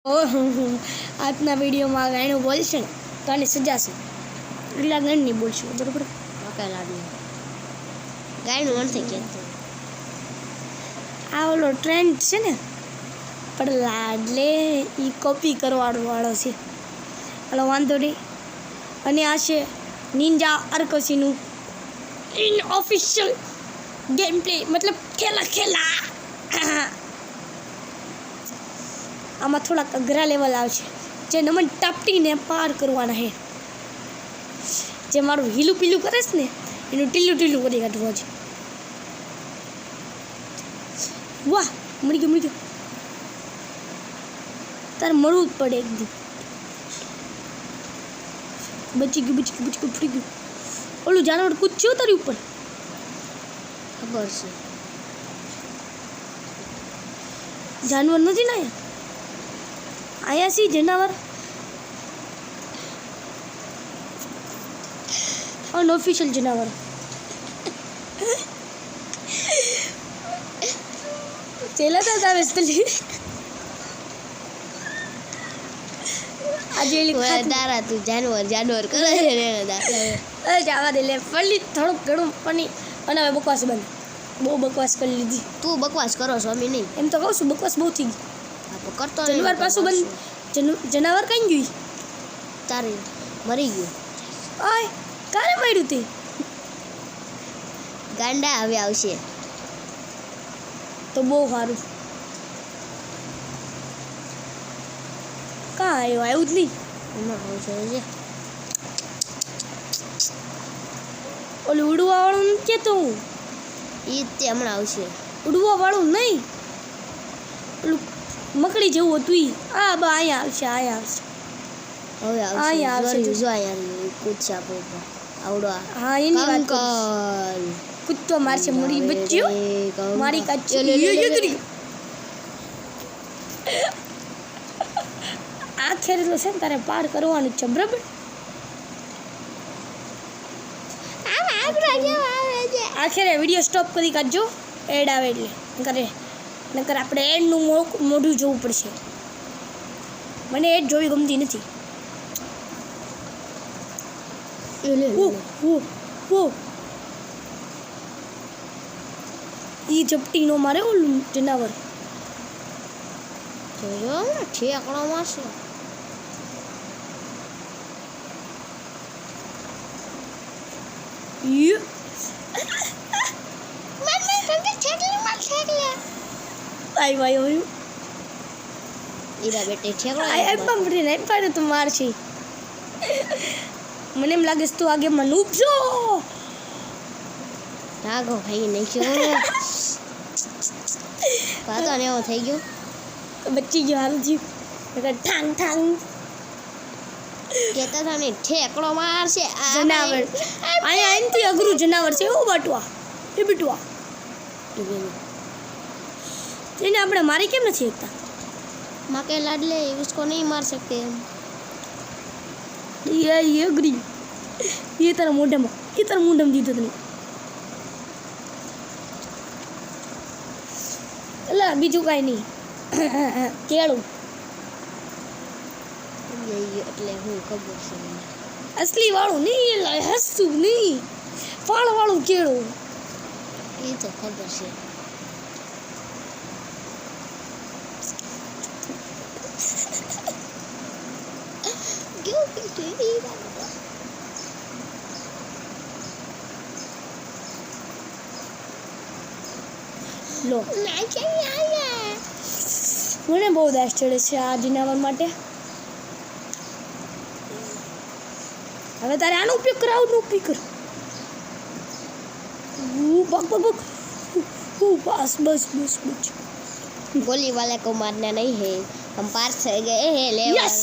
આજના વિડીયોમાં ગાયનું બોલશે ને તો આને સજાશે એટલે ગાયન નહીં બોલશું બરાબર ગાયનું નથી કહેતો આ ઓલો ટ્રેન્ડ છે ને પણ લાડલે એ કોપી કરવાનો વાળો છે એટલે વાંધો નહીં અને આ છે નિંજા અર્કોસીનું ઇન ઓફિશિયલ ગેમ પ્લે મતલબ ખેલા આમાં થોડાક અઘરા લેવલ આવશે જે નમન ટાપટીને પાર કરવાના છે જે મારું હીલું પીલું કરે છે ને એનું ટીલું કરી કાઢવું છે વાહ મળી ગયું તારે મળવું જ પડે એકદમ બચી ગયું ફૂટી ગયું ઓલું જાનવર કૂદચ્યું તારી ઉપર ખબર છે જાનવર નથી ને આયા સી જનાવર અનઓફિશિયલ જનાવર ચેલા તો આવે તલી આજે તારા તું જાનવર કરે અરે જવા દે લે ફળી થોડુંક ઘણું પણ અને હવે બકવાસ બંધ બહુ બકવાસ કરી લીધી તું બકવાસ કરો છો અમે નહીં એમ તો કહું છું બકવાસ બહુ થઈ ગઈ કરતો જનાવર પાછું બંધ જનાવર કઈ ગયું તારે મરી ગયું આય કારે મળ્યું તે ગાંડા હવે આવશે તો બહુ સારું કાં આવ્યું જ નહીં હમણાં આવશે ઓલું ઉડવા વાળું નથી કહેતો હું એ તે હમણાં આવશે ઉડવા વાળું નહીં ઓલું મકડી જેવું હતું ઈ આ બા અહીંયા આવશે હવે અહીંયા આવશે જો અહીંયા કૂદશે આપો આવડો હા એની વાત કરું કંકલ કૂદતો મારશે મરી બચ્યું મારી કાચી આ ખેર તો છે ને તારે પાર કરવાનું છે બરાબર આખરે વિડીયો સ્ટોપ કરી કાઢજો એડ આવે એટલે નકર આપણે એડનું મોઢું જોવું પડશે મને એડ જોવી ગમતી નથી ઈ ઝપટી નો મારે ઓલું જનાવર જોજો ઠેકડો મારશે આઈ ભાઈ ઈરા બેટે ઠેકડો આઈ પંપરી નહીં પાડે તો માર છે મને એમ લાગે છે તું આગે મને ઉપજો નાગો ખાઈ નાખ્યો પાતો ને એવો થઈ ગયો બચ્ચી ગયો હાલ થયું ઠાંગ કેતા હતા ને ઠેકડો મારશે જનાવર અહીંયા એનથી અઘરું જનાવર છે એવું બટવા એ બટવા એને આપણે મારી કેમ નથી શકતા माँ के लाडले उसको नहीं मार सकते हम ये अग्री ये तारा मोढम દીધો તને એલા બીજું કાઈ નહીં કેળું એટલે હું ખબર છે અસલી વાળું નહીં એલા હસું નહીં ફાળ વાળું કેળું એ તો ખબર છે લો મને બહુ દાસ ચડે છે આ જનાવર માટે હવે તારે આનો ઉપયોગ કરાવવાનો ઉપયોગ કર બસ गोली वाले को मारना नहीं है हम पार से गए हैं लेवल यस